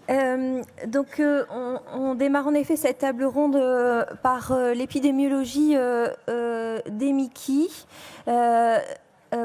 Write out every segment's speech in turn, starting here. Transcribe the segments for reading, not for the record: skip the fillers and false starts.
On démarre en effet cette table ronde par l'épidémiologie des Mickey.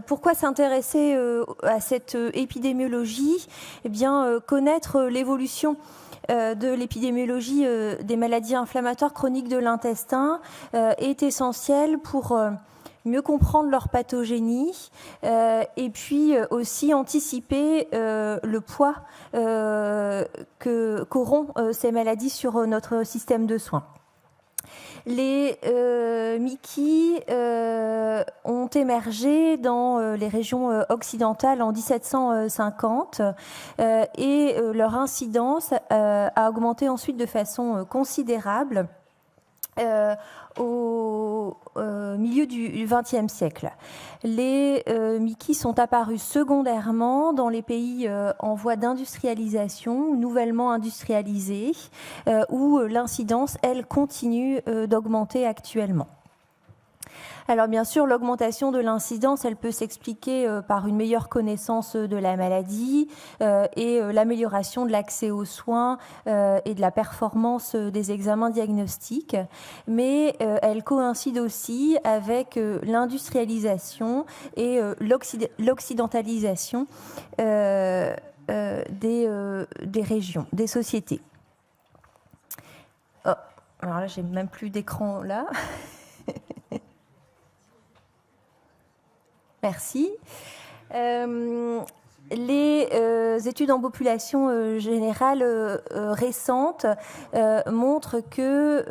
Pourquoi s'intéresser à cette épidémiologie ? Eh bien, connaître l'évolution de l'épidémiologie des maladies inflammatoires chroniques de l'intestin est essentiel pour mieux comprendre leur pathogénie et puis aussi anticiper le poids qu'auront ces maladies sur notre système de soins. Les Mickey ont émergé dans les régions occidentales en 1750 et leur incidence a augmenté ensuite de façon considérable au milieu du XXe siècle. Les Mickey sont apparus secondairement dans les pays en voie d'industrialisation, nouvellement industrialisés, où l'incidence, elle, continue d'augmenter actuellement. Alors bien sûr, l'augmentation de l'incidence, elle peut s'expliquer par une meilleure connaissance de la maladie et l'amélioration de l'accès aux soins et de la performance des examens diagnostiques, mais elle coïncide aussi avec l'industrialisation et l'occidentalisation des régions, des sociétés. Oh, alors là, j'ai même plus d'écran là. Merci. Les études en population générale récentes montrent que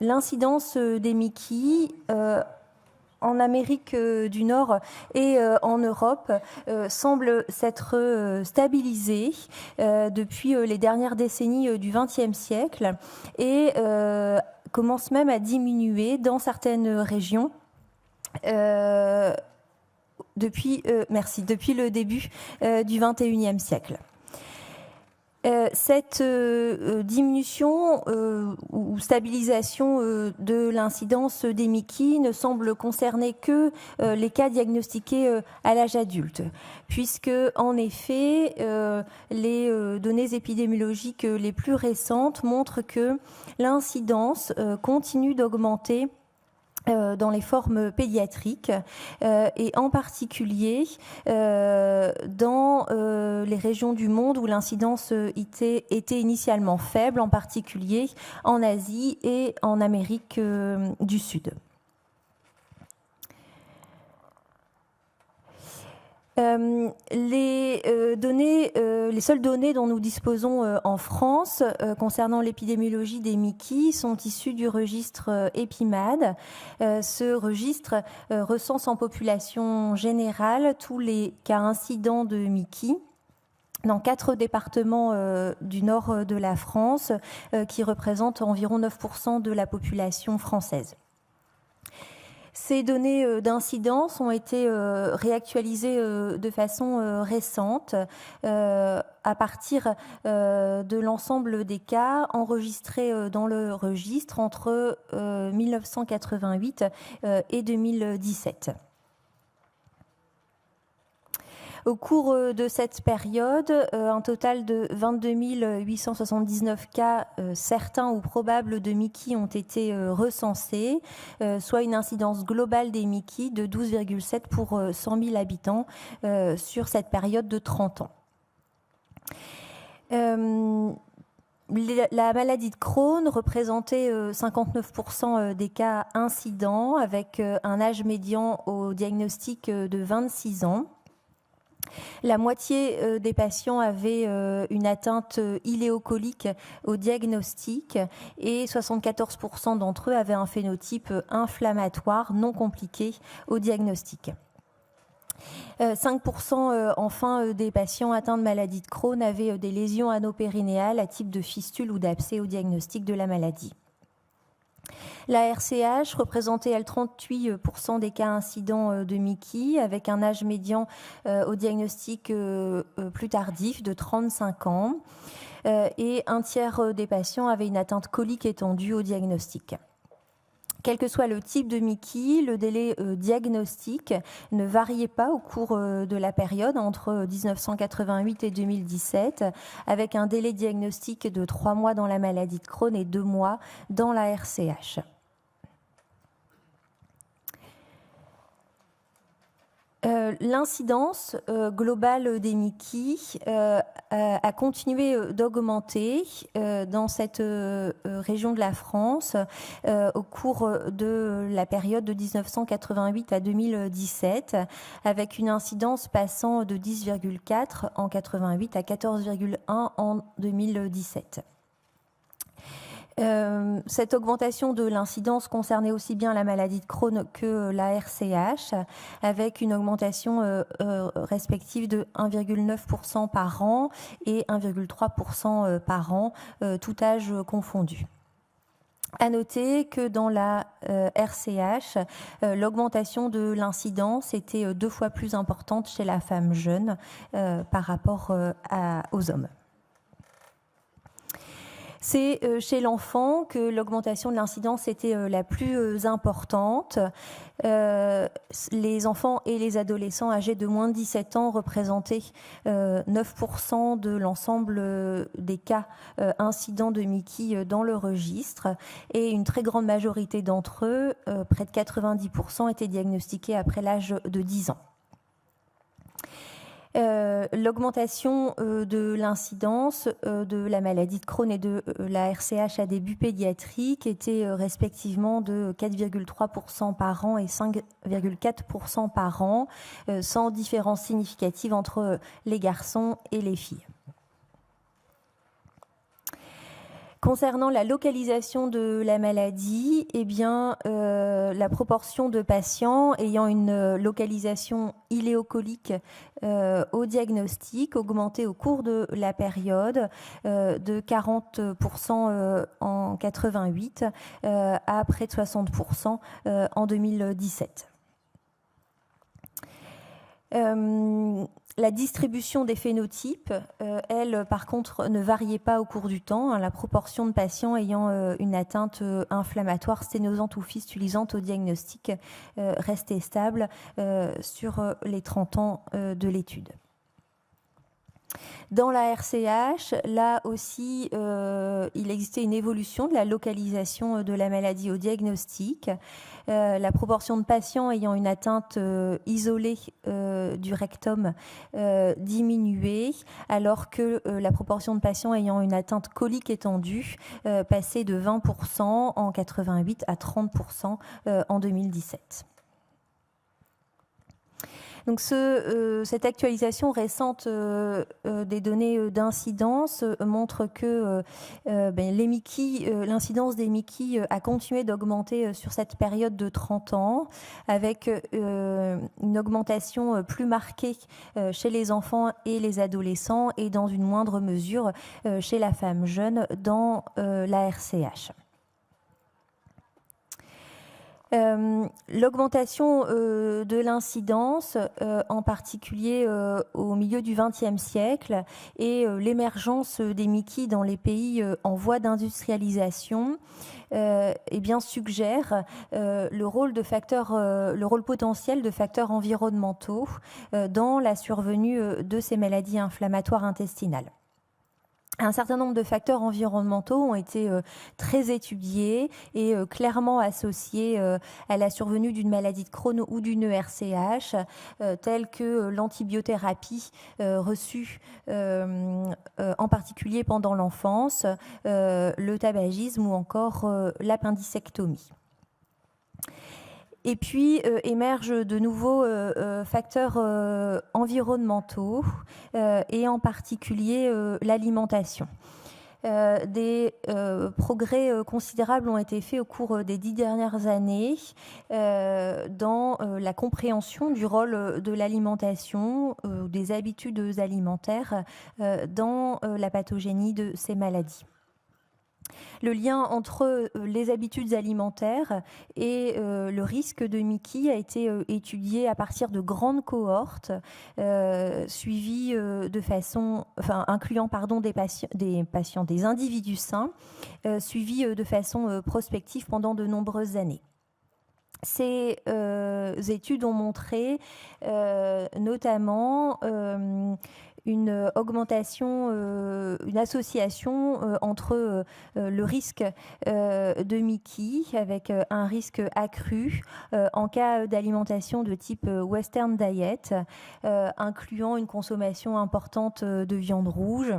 l'incidence des Mickey en Amérique du Nord et en Europe semble s'être stabilisée depuis les dernières décennies du XXe siècle et commence même à diminuer dans certaines régions. Depuis le début du XXIe siècle. Cette diminution ou stabilisation de l'incidence des Mickey ne semble concerner que les cas diagnostiqués à l'âge adulte, puisque en effet les données épidémiologiques les plus récentes montrent que l'incidence continue d'augmenter dans les formes pédiatriques et en particulier dans les régions du monde où l'incidence était initialement faible, en particulier en Asie et en Amérique du Sud. Les seules données dont nous disposons en France concernant l'épidémiologie des Mickey sont issues du registre EPIMAD. Ce registre recense en population générale tous les cas incidents de Mickey dans 4 départements du nord de la France qui représentent environ 9% de la population française. Ces données d'incidence ont été réactualisées de façon récente à partir de l'ensemble des cas enregistrés dans le registre entre 1988 et 2017. Au cours de cette période, un total de 22 879 cas certains ou probables de Mickey ont été recensés, soit une incidence globale des Mickey de 12,7 pour 100 000 habitants sur cette période de 30 ans. La maladie de Crohn représentait 59% des cas incidents avec un âge médian au diagnostic de 26 ans. La moitié des patients avaient une atteinte iléocolique au diagnostic et 74% d'entre eux avaient un phénotype inflammatoire non compliqué au diagnostic. 5% enfin des patients atteints de maladie de Crohn avaient des lésions anopérinéales à type de fistule ou d'abcès au diagnostic de la maladie. La RCH représentait, elle, 38% des cas incidents de Mickey, avec un âge médian au diagnostic plus tardif de 35 ans. Et un tiers des patients avaient une atteinte colique étendue au diagnostic. Quel que soit le type de Mickey, le délai diagnostique ne variait pas au cours de la période entre 1988 et 2017, avec un délai diagnostique de 3 mois dans la maladie de Crohn et 2 mois dans la RCH. L'incidence globale des Mickey a continué d'augmenter dans cette région de la France au cours de la période de 1988 à 2017, avec une incidence passant de 10,4 en 88 à 14,1 en 2017. Cette augmentation de l'incidence concernait aussi bien la maladie de Crohn que la RCH, avec une augmentation respective de 1,9% par an et 1,3% par an, tout âge confondu. À noter que dans la RCH, l'augmentation de l'incidence était 2 fois plus importante chez la femme jeune par rapport aux hommes. C'est chez l'enfant que l'augmentation de l'incidence était la plus importante. Les enfants et les adolescents âgés de moins de 17 ans représentaient 9% de l'ensemble des cas incidents de Mickey dans le registre, et une très grande majorité d'entre eux, près de 90%, étaient diagnostiqués après l'âge de 10 ans. L'augmentation de l'incidence de la maladie de Crohn et de la RCH à début pédiatrique était respectivement de 4,3% par an et 5,4% par an, sans différence significative entre les garçons et les filles. Concernant la localisation de la maladie, eh bien, la proportion de patients ayant une localisation iléocolique au diagnostic augmentait au cours de la période de 40% en 88 à près de 60% en 2017. La distribution des phénotypes, elle, par contre, ne variait pas au cours du temps. La proportion de patients ayant une atteinte inflammatoire, sténosante ou fistulisante au diagnostic restait stable sur les 30 ans de l'étude. Dans la RCH, là aussi, il existait une évolution de la localisation de la maladie au diagnostic. La proportion de patients ayant une atteinte isolée du rectum diminuait, alors que la proportion de patients ayant une atteinte colique étendue passait de 20% en 88 à 30% en 2017. Donc cette actualisation récente des données d'incidence montre que l'incidence des Mickey a continué d'augmenter sur cette période de 30 ans, avec une augmentation plus marquée chez les enfants et les adolescents, et dans une moindre mesure chez la femme jeune dans la RCH. L'augmentation de l'incidence, en particulier au milieu du XXe siècle, et l'émergence des Mickey dans les pays en voie d'industrialisation, eh bien, suggère le rôle potentiel de facteurs environnementaux dans la survenue de ces maladies inflammatoires intestinales. Un certain nombre de facteurs environnementaux ont été très étudiés et clairement associés à la survenue d'une maladie de Crohn ou d'une RCH, tels que l'antibiothérapie reçue en particulier pendant l'enfance, le tabagisme ou encore l'appendicectomie. Et puis émergent de nouveaux facteurs environnementaux et en particulier l'alimentation. Des progrès considérables ont été faits au cours des 10 dernières années dans la compréhension du rôle de l'alimentation, des habitudes alimentaires dans la pathogénie de ces maladies. Le lien entre les habitudes alimentaires et le risque de Mickey a été étudié à partir de grandes cohortes suivies de façon, incluant des individus sains, suivis de façon prospective pendant de nombreuses années. Ces études ont montré notamment une augmentation, une association entre le risque de Mickey avec un risque accru en cas d'alimentation de type Western Diet, incluant une consommation importante de viande rouge,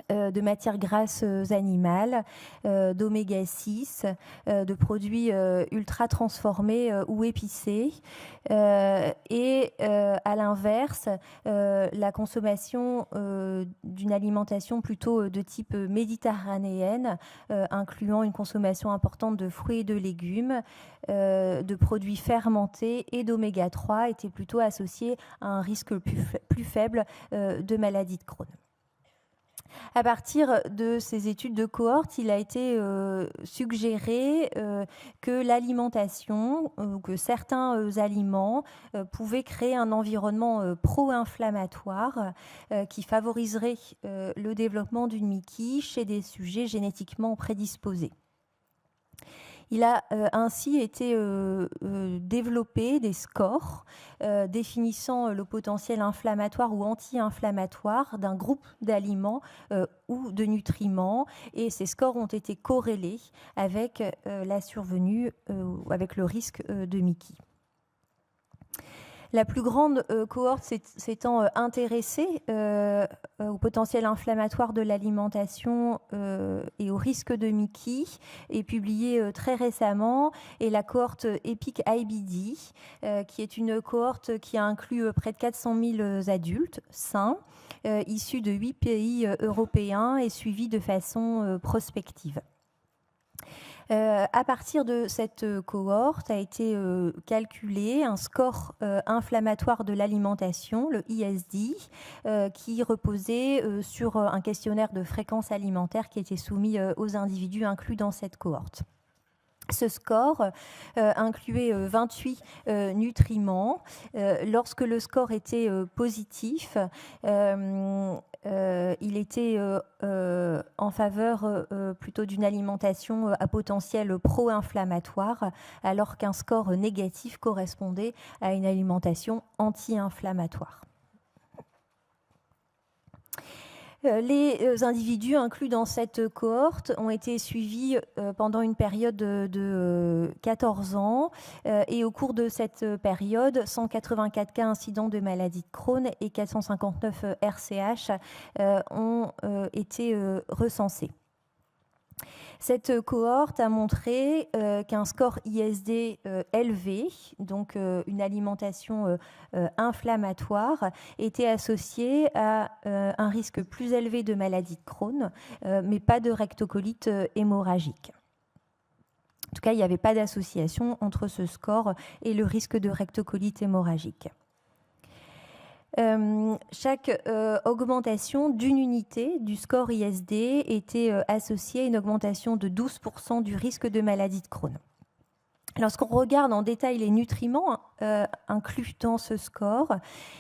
de matières grasses animales, d'oméga 6, de produits ultra transformés ou épicés. Et à l'inverse, la consommation d'une alimentation plutôt de type méditerranéenne, incluant une consommation importante de fruits et de légumes, de produits fermentés et d'oméga 3, était plutôt associée à un risque plus faible de maladie de Crohn. À partir de ces études de cohorte, il a été suggéré que l'alimentation, que certains aliments pouvaient créer un environnement pro-inflammatoire qui favoriserait le développement d'une Mickey chez des sujets génétiquement prédisposés. Il a ainsi été développé des scores définissant le potentiel inflammatoire ou anti-inflammatoire d'un groupe d'aliments ou de nutriments, et ces scores ont été corrélés avec la survenue, avec le risque de Mickey. La plus grande cohorte s'étant intéressée au potentiel inflammatoire de l'alimentation et au risque de Mickey est publiée très récemment, et la cohorte EPIC-IBD, qui est une cohorte qui a inclus près de 400 000 adultes sains issus de 8 pays européens et suivis de façon prospective. À partir de cette cohorte a été calculé un score inflammatoire de l'alimentation, le ISD, qui reposait sur un questionnaire de fréquence alimentaire qui était soumis aux individus inclus dans cette cohorte. Ce score incluait 28 nutriments. Lorsque le score était positif, il était en faveur plutôt d'une alimentation à potentiel pro-inflammatoire, alors qu'un score négatif correspondait à une alimentation anti-inflammatoire. Les individus inclus dans cette cohorte ont été suivis pendant une période de 14 ans et au cours de cette période, 184 cas incidents de maladie de Crohn et 459 RCH ont été recensés. Cette cohorte a montré qu'un score ISD élevé, donc une alimentation inflammatoire, était associé à un risque plus élevé de maladie de Crohn, mais pas de rectocolite hémorragique. En tout cas, il n'y avait pas d'association entre ce score et le risque de rectocolite hémorragique. Chaque augmentation d'une unité du score ISD était associée à une augmentation de 12% du risque de maladie de Crohn. Lorsqu'on regarde en détail les nutriments inclus dans ce score,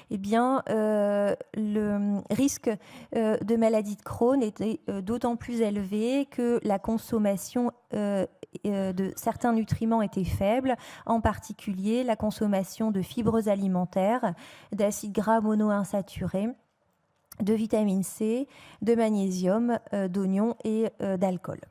eh bien, le risque de maladie de Crohn était d'autant plus élevé que la consommation de certains nutriments était faible, en particulier la consommation de fibres alimentaires, d'acides gras monoinsaturés, de vitamine C, de magnésium, d'oignons et d'alcool.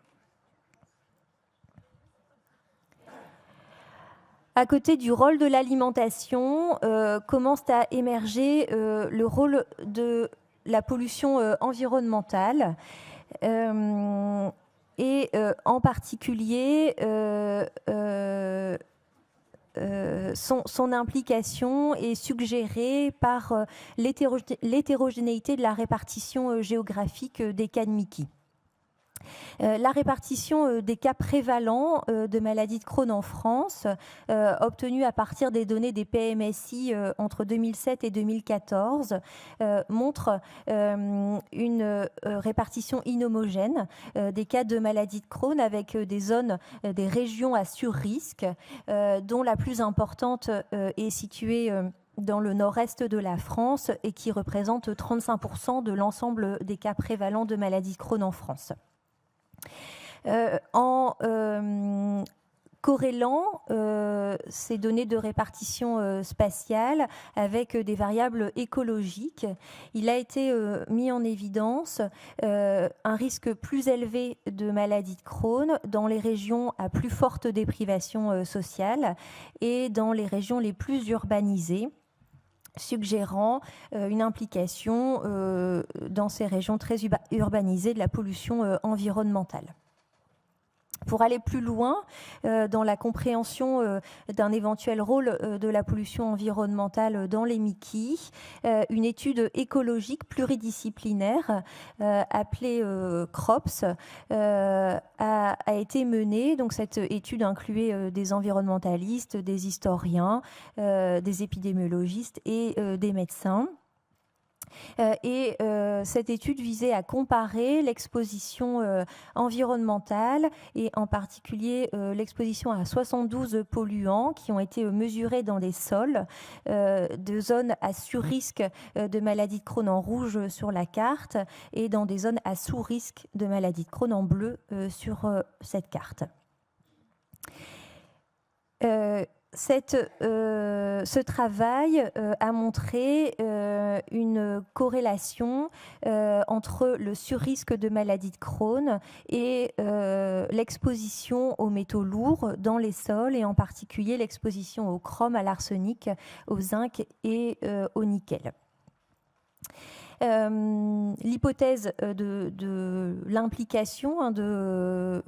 À côté du rôle de l'alimentation, commence à émerger le rôle de la pollution environnementale et en particulier son implication est suggérée par l'hétérogénéité de la répartition géographique des cas de Mickey. La répartition des cas prévalents de maladie de Crohn en France, obtenue à partir des données des PMSI entre 2007 et 2014, montre une répartition inhomogène des cas de maladie de Crohn avec des zones, des régions à sur-risque, dont la plus importante est située dans le nord-est de la France et qui représente 35% de l'ensemble des cas prévalents de maladie de Crohn en France. En corrélant ces données de répartition spatiale avec des variables écologiques, il a été mis en évidence un risque plus élevé de maladie de Crohn dans les régions à plus forte déprivation sociale et dans les régions les plus urbanisées, suggérant une implication dans ces régions très urbanisées de la pollution environnementale. Pour aller plus loin dans la compréhension d'un éventuel rôle de la pollution environnementale dans les MICI, une étude écologique pluridisciplinaire appelée CROPS a été menée. Donc, cette étude incluait des environnementalistes, des historiens, des épidémiologistes et des médecins. Cette étude visait à comparer l'exposition environnementale et en particulier l'exposition à 72 polluants qui ont été mesurés dans des sols de zones à sur-risque de maladie de Crohn en rouge sur la carte et dans des zones à sous-risque de maladie de Crohn en bleu sur cette carte. Ce travail a montré une corrélation entre le surrisque de maladie de Crohn et l'exposition aux métaux lourds dans les sols et en particulier l'exposition au chrome, à l'arsenic, au zinc et au nickel. L'hypothèse de l'implication de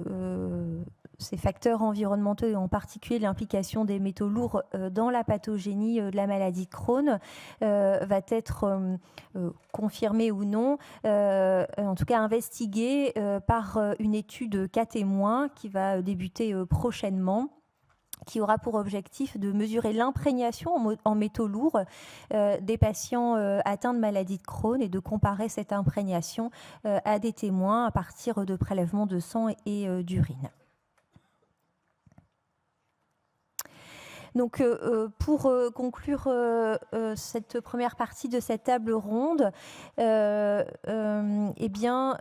ces facteurs environnementaux et en particulier l'implication des métaux lourds dans la pathogénie de la maladie de Crohn va être confirmée ou non, en tout cas investiguée par une étude cas témoin qui va débuter prochainement, qui aura pour objectif de mesurer l'imprégnation en métaux lourds des patients atteints de maladie de Crohn et de comparer cette imprégnation à des témoins à partir de prélèvements de sang et d'urine. Donc, pour conclure cette première partie de cette table ronde, eh bien,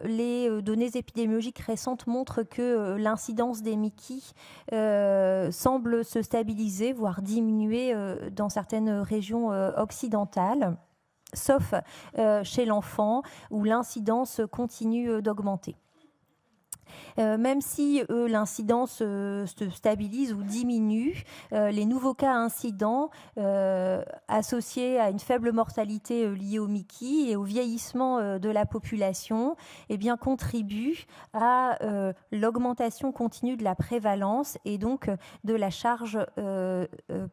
les données épidémiologiques récentes montrent que l'incidence des MICI semble se stabiliser, voire diminuer dans certaines régions occidentales, sauf chez l'enfant où l'incidence continue d'augmenter. Même si l'incidence se stabilise ou diminue, les nouveaux cas incidents associés à une faible mortalité liée au MICI et au vieillissement de la population eh bien, contribuent à l'augmentation continue de la prévalence et donc de la charge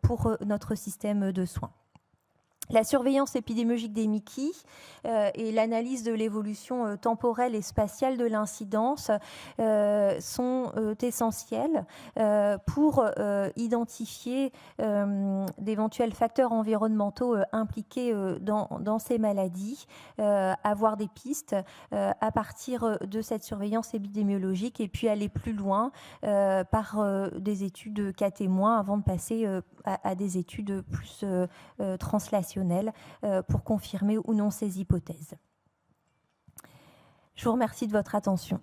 pour notre système de soins. La surveillance épidémiologique des MICI et l'analyse de l'évolution temporelle et spatiale de l'incidence sont essentielles pour identifier d'éventuels facteurs environnementaux impliqués dans ces maladies, avoir des pistes à partir de cette surveillance épidémiologique et puis aller plus loin par des études cas témoins avant de passer à des études plus translationnelles pour confirmer ou non ces hypothèses. Je vous remercie de votre attention.